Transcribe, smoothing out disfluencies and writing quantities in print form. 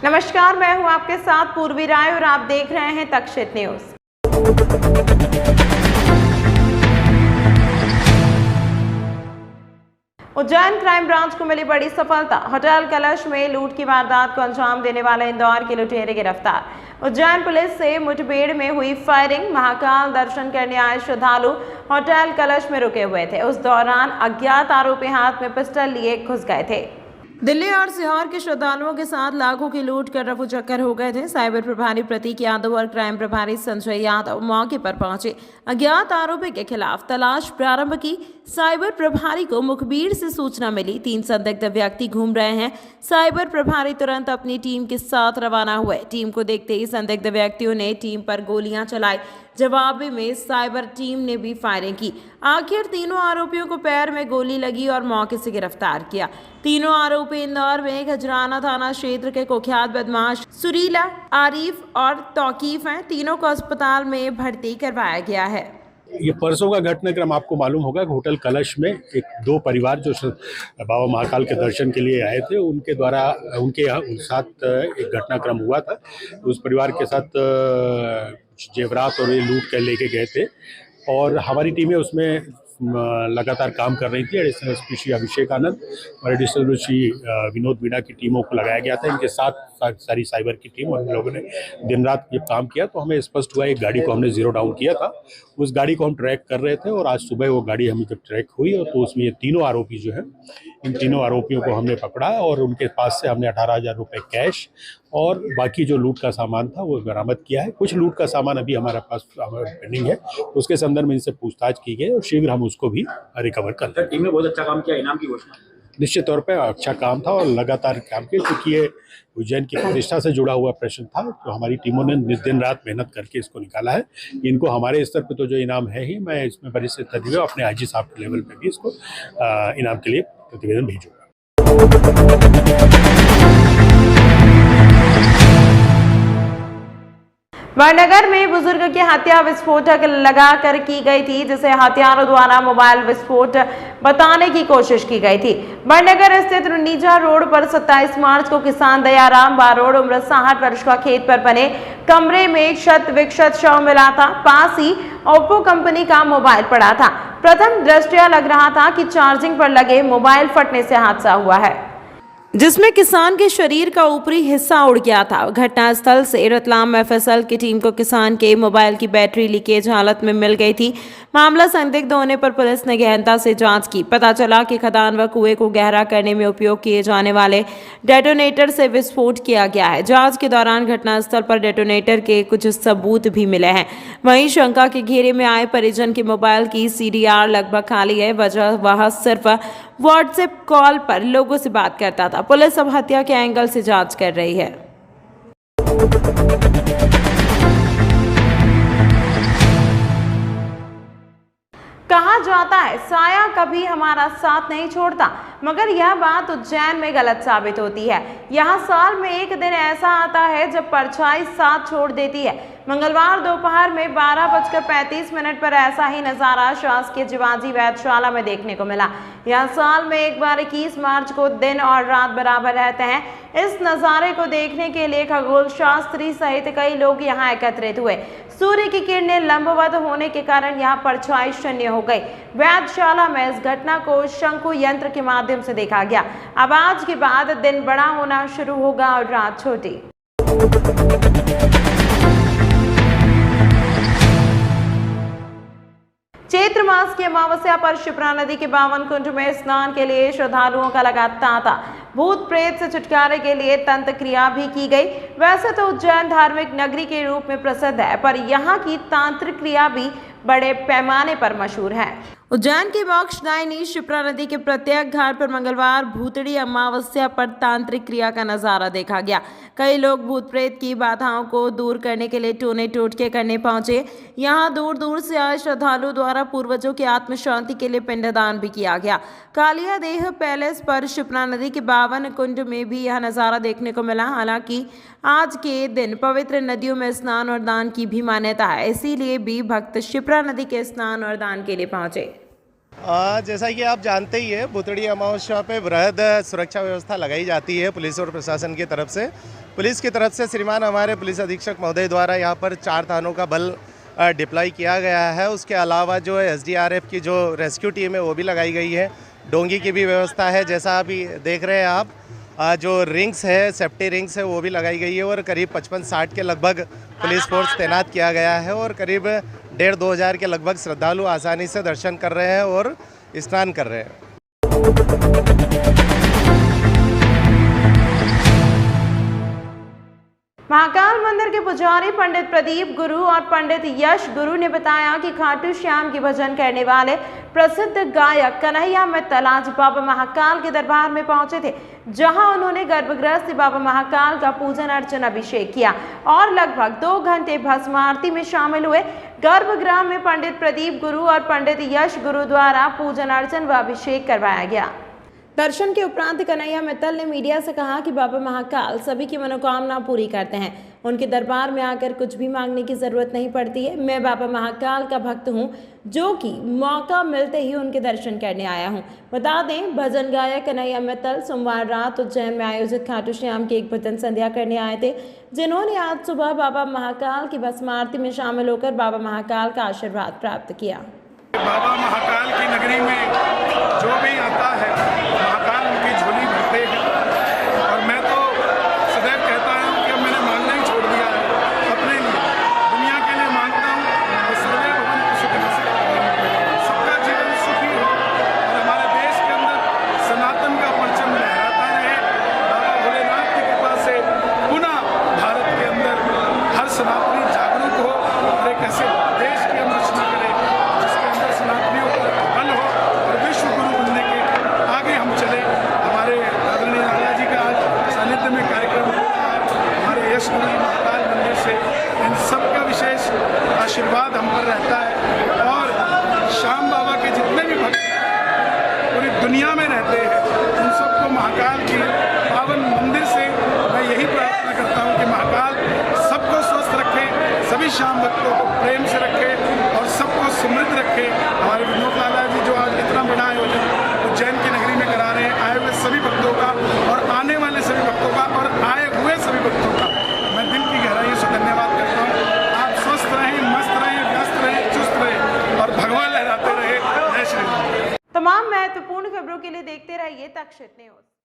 नमस्कार, मैं हूं आपके साथ पूर्वी राय और आप देख रहे हैं तक्षशित न्यूज। उज्जैन क्राइम ब्रांच को मिली बड़ी सफलता। होटल कलश में लूट की वारदात को अंजाम देने वाले इंदौर के लुटेरे गिरफ्तार। उज्जैन पुलिस से मुठभेड़ में हुई फायरिंग। महाकाल दर्शन करने आए श्रद्धालु होटल कलश में रुके हुए थे। उस दौरान अज्ञात आरोपी हाथ में पिस्टल लिए घुस गए थे। दिल्ली और सीहोर के श्रद्धालुओं के साथ लाखों की लूट कर रफू चक्कर हो गए थे। साइबर प्रभारी प्रतीक यादव और क्राइम प्रभारी संजय यादव मौके पर पहुंचे। अज्ञात आरोपी के खिलाफ तलाश प्रारंभ की। साइबर प्रभारी को मुखबिर से सूचना मिली 3 संदिग्ध व्यक्ति घूम रहे हैं। साइबर प्रभारी तुरंत अपनी टीम के साथ रवाना हुए। टीम को देखते ही संदिग्ध व्यक्तियों ने टीम पर गोलियां चलाई। जवाब में साइबर टीम ने भी फायरिंग की। आखिर तीनों आरोपियों को पैर में गोली लगी और मौके से गिरफ्तार किया। तीनों आरोपी इंदौर में खजराना थाना क्षेत्र के कुख्यात बदमाश सुरीला, आरिफ और तौकीफ हैं। तीनों को अस्पताल में भर्ती करवाया गया है। ये परसों का घटनाक्रम आपको मालूम होगा कि होटल कलश में दो परिवार जो बाबा महाकाल के दर्शन के लिए आए थे, उनके द्वारा उनके साथ एक घटनाक्रम हुआ था। उस परिवार के साथ कुछ जेवरात और ये लूट कर लेके गए थे और हमारी टीमें उसमें लगातार काम कर रही थी। एडिशनल एसपी श्री अभिषेक आनंद और एडिशनल श्री विनोद मीणा की टीमों को लगाया गया था। इनके साथ सारी साइबर की टीम और लोगों ने दिन रात जब काम किया तो हमें स्पष्ट हुआ एक गाड़ी को हमने जीरो डाउन किया था। उस गाड़ी को हम ट्रैक कर रहे थे और आज सुबह वो गाड़ी हमें जब ट्रैक हुई और तो उसमें ये तीनों आरोपी जो है, इन तीनों आरोपियों को हमने पकड़ा और उनके पास से हमने 18,000 रुपये कैश और बाकी जो लूट का सामान था वो बरामद किया है। कुछ लूट का सामान अभी हमारे पास पेंडिंग है, उसके संदर्भ में इनसे पूछताछ की गई और शीघ्र हम उसको भी रिकवर कर लेंगे। टीम ने बहुत अच्छा काम किया, इनाम की घोषणा निश्चित तौर पे अच्छा काम था और लगातार काम किया क्योंकि ये उज्जैन की प्रतिष्ठा से जुड़ा हुआ प्रश्न था। तो हमारी टीमों ने दिन रात मेहनत करके इसको निकाला है। इनको हमारे स्तर पे तो जो इनाम है ही, मैं इसमें बड़ी से तरीके अपने आईजी साहब के लेवल पे भी इसको इनाम के लिए प्रतिवेदन भेजूंगा। वडनगर में बुजुर्ग की हत्या विस्फोटक लगाकर की गई थी, जिसे हत्यारों द्वारा मोबाइल विस्फोट बताने की कोशिश की गई थी। वडनगर स्थित रुनीजा रोड पर 27 मार्च को किसान दयाराम बारोड़ उम्र 60 वर्ष का खेत पर बने कमरे में क्षत विक्षत शव मिला था। पास ही ओप्पो कंपनी का मोबाइल पड़ा था। प्रथम दृष्टया लग रहा था कि चार्जिंग पर लगे मोबाइल फटने से हादसा हुआ है, जिसमें किसान के शरीर का ऊपरी हिस्सा उड़ गया था। घटनास्थल से रतलाम एफएसएल की टीम को किसान के मोबाइल की बैटरी लीकेज हालत में मिल गई थी। मामला संदिग्ध होने पर पुलिस ने गहनता से जांच की। पता चला कि खदान व कुएं को गहरा करने में उपयोग किए जाने वाले डेटोनेटर से विस्फोट किया गया है। जांच के दौरान घटनास्थल पर डेटोनेटर के कुछ सबूत भी मिले हैं। वहीं शंका के घेरे में आए परिजन के मोबाइल की CDR लगभग खाली है। वजह वह सिर्फ व्हाट्सएप कॉल पर लोगों से बात करता था। पुलिस अब हत्या के एंगल से जांच कर रही है। कहा जाता है साया कभी हमारा साथ नहीं छोड़ता, मगर यह बात उज्जैन में गलत साबित होती है। यहाँ साल में एक दिन ऐसा आता है जब परछाई साथ छोड़ देती है। मंगलवार दोपहर में 12:35 पर ऐसा ही नजारा शासकीय जीवाजी वैधशाला में देखने को मिला। यह साल में एक बार 21 मार्च को दिन और रात बराबर रहते हैं। इस नजारे को देखने के लिए खगोल शास्त्री सहित कई लोग यहाँ एकत्रित हुए। सूर्य की किरणें लंबवत होने के कारण यहाँ परछाई शून्य हो गई। वैधशाला में इस घटना को शंकु यंत्र के माध्यम से देखा गया। अब आज के बाद दिन बड़ा होना शुरू होगा और रात छोटी। चैत्र मास की अमावस्या पर शिप्रा नदी के 52 कुंड में स्नान के लिए श्रद्धालुओं का लगा तांता। भूत प्रेत से छुटकारे के लिए तंत्र क्रिया भी की गई। वैसे तो उज्जैन धार्मिक नगरी के रूप में प्रसिद्ध है, पर यहाँ की तांत्रिक क्रिया भी बड़े पैमाने पर मशहूर है। उज्जैन की मोक्षदायिनी शिप्रा नदी के प्रत्येक घाट पर मंगलवार भूतड़ी अमावस्या पर तांत्रिक क्रिया का नजारा देखा गया। कई लोग भूत प्रेत की बाधाओं को दूर करने के लिए टोने टोटके करने पहुंचे। यहाँ दूर दूर से आए श्रद्धालुओं द्वारा पूर्वजों की आत्म शांति के लिए पिंडदान भी किया गया। कालिया देह पैलेस पर शिप्रा नदी के 52 कुंड में भी यह नजारा देखने को मिला। हालांकि आज के दिन पवित्र नदियों में स्नान और दान की भी मान्यता है, इसीलिए भी भक्त शिप्रा नदी के स्नान और दान के लिए पहुंचे। जैसा कि आप जानते ही है, भुतड़ी अमावस्या पे वृहद सुरक्षा व्यवस्था लगाई जाती है पुलिस और प्रशासन की तरफ से। पुलिस की तरफ से श्रीमान हमारे पुलिस अधीक्षक महोदय द्वारा यहाँ पर 4 थानों का बल डिप्लॉय किया गया है। उसके अलावा जो है SDRF की जो रेस्क्यू टीम है वो भी लगाई गई है। डोंगी की भी व्यवस्था है, जैसा अभी देख रहे हैं आप। जो रिंग्स है, सेफ्टी रिंग्स है, वो भी लगाई गई है और करीब 55-60 के लगभग पुलिस फोर्स तैनात किया गया है और करीब 1,500-2 हज़ार के लगभग श्रद्धालु आसानी से दर्शन कर रहे हैं और स्नान कर रहे हैं। महाकाल मंदिर के पुजारी पंडित प्रदीप गुरु और पंडित यश गुरु ने बताया कि खाटू श्याम की भजन करने वाले प्रसिद्ध गायक कन्हैया मित्तल आज बाबा महाकाल के दरबार में पहुंचे थे, जहां उन्होंने गर्भगृह से बाबा महाकाल का पूजन अर्चन अभिषेक किया और लगभग 2 घंटे भस्म आरती में शामिल हुए। गर्भगृह में पंडित प्रदीप गुरु और पंडित यश गुरु द्वारा पूजन अर्चन व अभिषेक करवाया गया। दर्शन के उपरांत कन्हैया मित्तल ने मीडिया से कहा कि बाबा महाकाल सभी की मनोकामना पूरी करते हैं। उनके दरबार में आकर कुछ भी मांगने की जरूरत नहीं पड़ती है। मैं बाबा महाकाल का भक्त हूं, जो कि मौका मिलते ही उनके दर्शन करने आया हूं। बता दें, भजन गायक कन्हैया मित्तल सोमवार रात उज्जैन में आयोजित खाटू श्याम की एक भजन संध्या करने आए थे, जिन्होंने आज सुबह बाबा महाकाल की भस्म आरती में शामिल होकर बाबा महाकाल का आशीर्वाद प्राप्त किया। बाबा महाकाल की नगरी में जो भी आता है, महाकाल उनकी झोली भरते हैं और मैं तो सदैव कहता हूँ कि अब मैंने मांगना ही छोड़ दिया है। अपने लिए, दुनिया के लिए मांगता हूँ और सर्वे भवन्तु सुखिनः, सबका जीवन सुखी हो और हमारे देश के अंदर सनातन का परचम लहराता रहे। बाबा भोलेनाथ की कृपा से पुनः भारत के अंदर हर सनातनी जागरूक हो और एक ऐसे देश की हम रचना करें सनातनियों पर बल हो और विश्व गुरु बनने के आगे हम चले। हमारे आदरणीय लाला जी का आज सानिध्य में कार्यक्रम हो रहा है। हमारे यश गुरु महाकाल मंदिर से इन सब का विशेष आशीर्वाद हम पर रहता है और श्याम बाबा के जितने भी भक्त पूरी दुनिया में रहते हैं, उन सबको महाकाल की पावन मंदिर से मैं यही प्रार्थना करता हूँ कि महाकाल सबको स्वस्थ रखे, सभी श्याम भक्तों को प्रेम से रखे और सबको समृद्ध रखे। हमारे विनोद लाला जी जो आज इतना बड़ा आयोजन उज्जैन की नगरी में करा रहे हैं, आए हुए सभी भक्तों का और आने वाले सभी भक्तों का और आए हुए सभी भक्तों का मैं दिल की गहराइयों से धन्यवाद करता हूँ। आप स्वस्थ रहें, मस्त रहें, व्यस्त रहें, चुस्त रहें और भगवान लहराते रहे। जय श्री राम। तमाम महत्वपूर्ण खबरों के लिए देखते रहिए तक्षशित न्यूज।